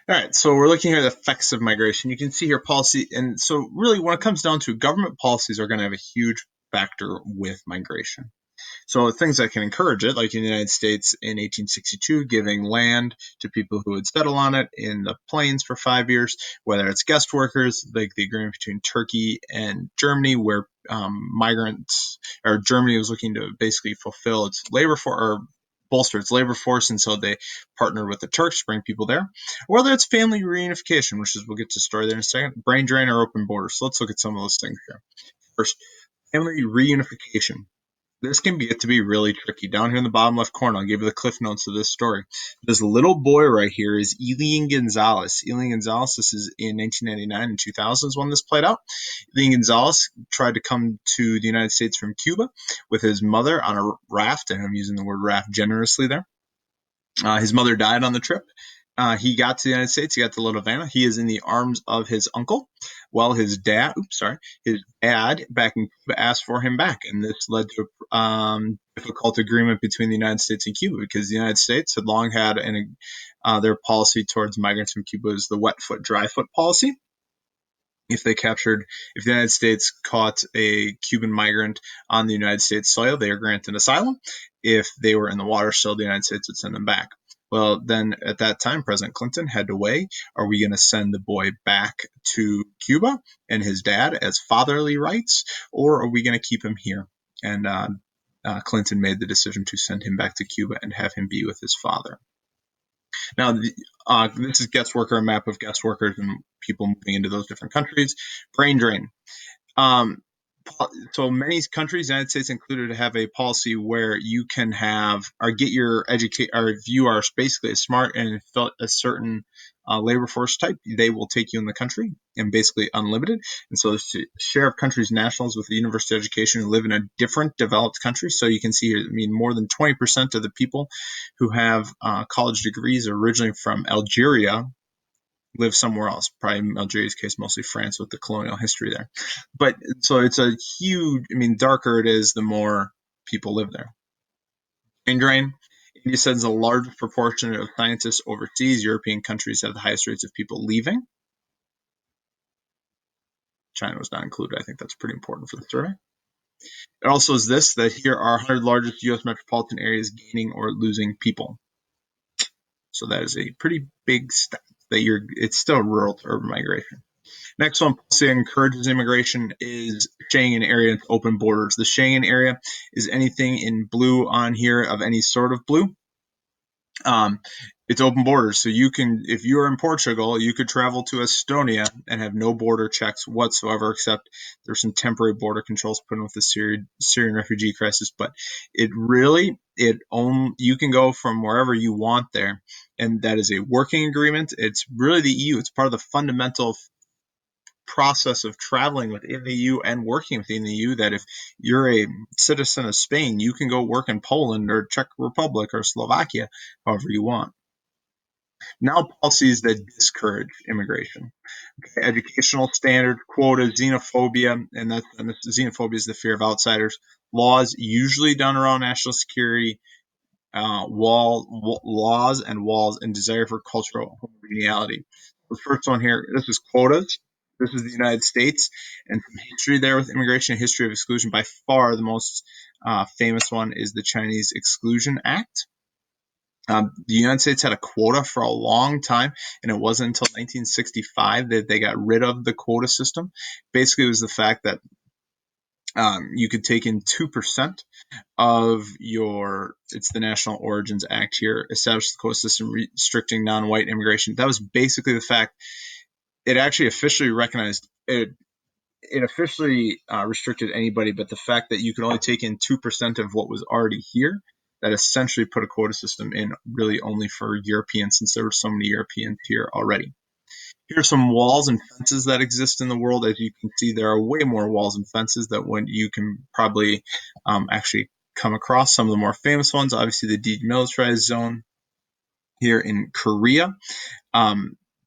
All right, so we're looking at the effects of migration. You can see here policy, and so really when it comes down to government policies are going to have a huge factor with migration. So things that can encourage it, like in the United States in 1862, giving land to people who would settle on it in the plains for 5 years, whether it's guest workers, like the agreement between Turkey and Germany, where migrants or Germany was looking to basically fulfill its labor for or bolster its labor force, and so they partnered with the Turks to bring people there. Or whether it's family reunification, which is we'll get to story there in a second, brain drain or open borders. So let's look at some of those things here. First, family reunification. This can get to be really tricky. Down here in the bottom left corner, I'll give you the cliff notes of this story. This little boy right here is Elian Gonzalez. Elian Gonzalez, this is in 1999 and 2000 is when this played out. Elian Gonzalez tried to come to the United States from Cuba with his mother on a raft, and I'm using the word raft generously there. His mother died on the trip. He got to the United States. He got to Little Havana. He is in the arms of his uncle. Well, his dad back in Cuba asked for him back, and this led to a difficult agreement between the United States and Cuba because the United States had long had their policy towards migrants from Cuba is the wet foot, dry foot policy. If the United States caught a Cuban migrant on the United States soil, they are granted asylum. If they were in the water still, the United States would send them back. Well, then at that time, President Clinton had to weigh, are we going to send the boy back to Cuba and his dad as fatherly rights, or are we going to keep him here? And Clinton made the decision to send him back to Cuba and have him be with his father. Now, this is guest worker, a map of guest workers and people moving into those different countries. Brain drain. Um, so many countries, United States included, have a policy where you can have or get your educate, or if you are basically smart and felt a certain labor force type, they will take you in the country and basically unlimited. And so the share of countries' nationals with a university education who live in a different developed country. So you can see here, I mean, more than 20% of the people who have college degrees are originally from Algeria, live somewhere else. Probably in Algeria's case, mostly France with the colonial history there. But so it's a huge, I mean, darker it is, the more people live there. Brain drain. India sends the largest proportion of scientists overseas. European countries have the highest rates of people leaving. China was not included. I think that's pretty important for the survey. It also is this, that here are 100 largest U.S. metropolitan areas gaining or losing people. So that is a pretty big step that it's still rural to urban migration. Next one, policy encourages immigration is Schengen area and open borders. The Schengen area is anything in blue on here of any sort of blue. It's open borders. So you can, if you are in Portugal, you could travel to Estonia and have no border checks whatsoever, except there's some temporary border controls put in with the Syrian refugee crisis. But you can go from wherever you want there. And that is a working agreement. It's really the EU. It's part of the fundamental process of traveling within the EU and working within the EU, that if you're a citizen of Spain, you can go work in Poland or Czech Republic or Slovakia, however you want. Now, policies that discourage immigration. Okay, educational standards, quota, xenophobia, and xenophobia is the fear of outsiders. Laws usually done around national security, laws and walls, and desire for cultural homogeneity. The first one here, this is quotas. This is the United States, and some history there with immigration, history of exclusion. By far, the most famous one is the Chinese Exclusion Act. The United States had a quota for a long time, and it wasn't until 1965 that they got rid of the quota system. Basically, it was the fact that you could take in 2% of it's the National Origins Act here, established the quota system restricting non-white immigration. That was basically the fact. It actually officially recognized it. It officially restricted anybody, but the fact that you could only take in 2% of what was already here, that essentially put a quota system in really only for Europeans, since there were so many Europeans here already. Here are some walls and fences that exist in the world. As you can see, there are way more walls and fences that you can probably actually come across. Some of the more famous ones, obviously the demilitarized zone here in Korea.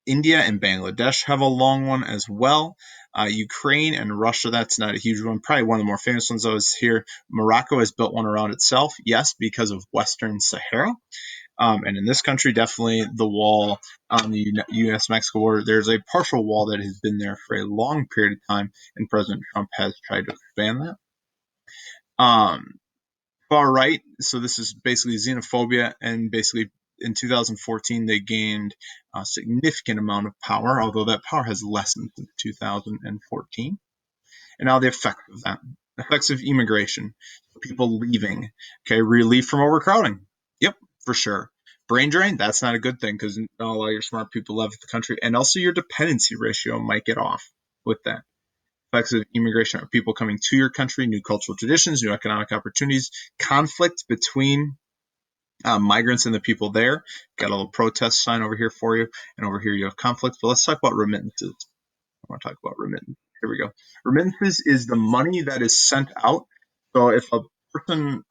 India and Bangladesh have a long one as well. Ukraine and Russia, that's not a huge one. Probably one of the more famous ones, though, is here. Morocco has built one around itself, yes, because of Western Sahara. And in this country, definitely the wall on the U.S.-Mexico border, there's a partial wall that has been there for a long period of time, and President Trump has tried to expand that. Far right, so this is basically xenophobia, and basically in 2014 they gained a significant amount of power, although that power has lessened since 2014. And now the effects of that, effects of immigration, people leaving, okay, relief from overcrowding. Yep, for sure. Brain drain, that's not a good thing because not a lot of your smart people left the country, and also your dependency ratio might get off with that. Effects of immigration are people coming to your country, new cultural traditions, new economic opportunities, conflict between migrants and the people there. Got a little protest sign over here for you, and over here you have conflict. But let's talk about remittances. I want to talk about remittances. Here we go. Remittances is the money that is sent out. So if a person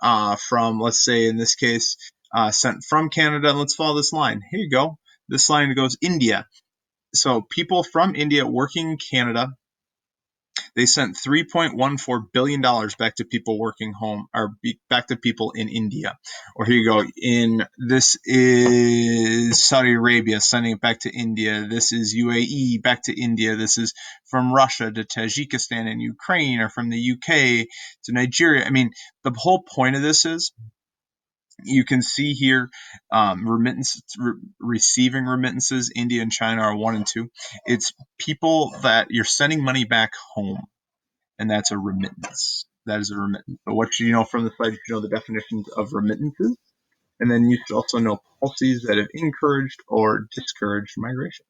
from, let's say in this case, sent from Canada, and let's follow this line. Here you go. This line goes India. So people from India working in Canada, they sent $3.14 billion back to people working home, or back to people in India. Or here you go. This is Saudi Arabia sending it back to India. This is UAE back to India. This is from Russia to Tajikistan and Ukraine, or from the UK to Nigeria. I mean, the whole point of this is, you can see here, receiving remittances. India and China are 1 and 2. It's people that you're sending money back home, and that's a remittance. That is a remittance. But what should you know from the slide? You should know the definitions of remittances, and then you should also know policies that have encouraged or discouraged migration.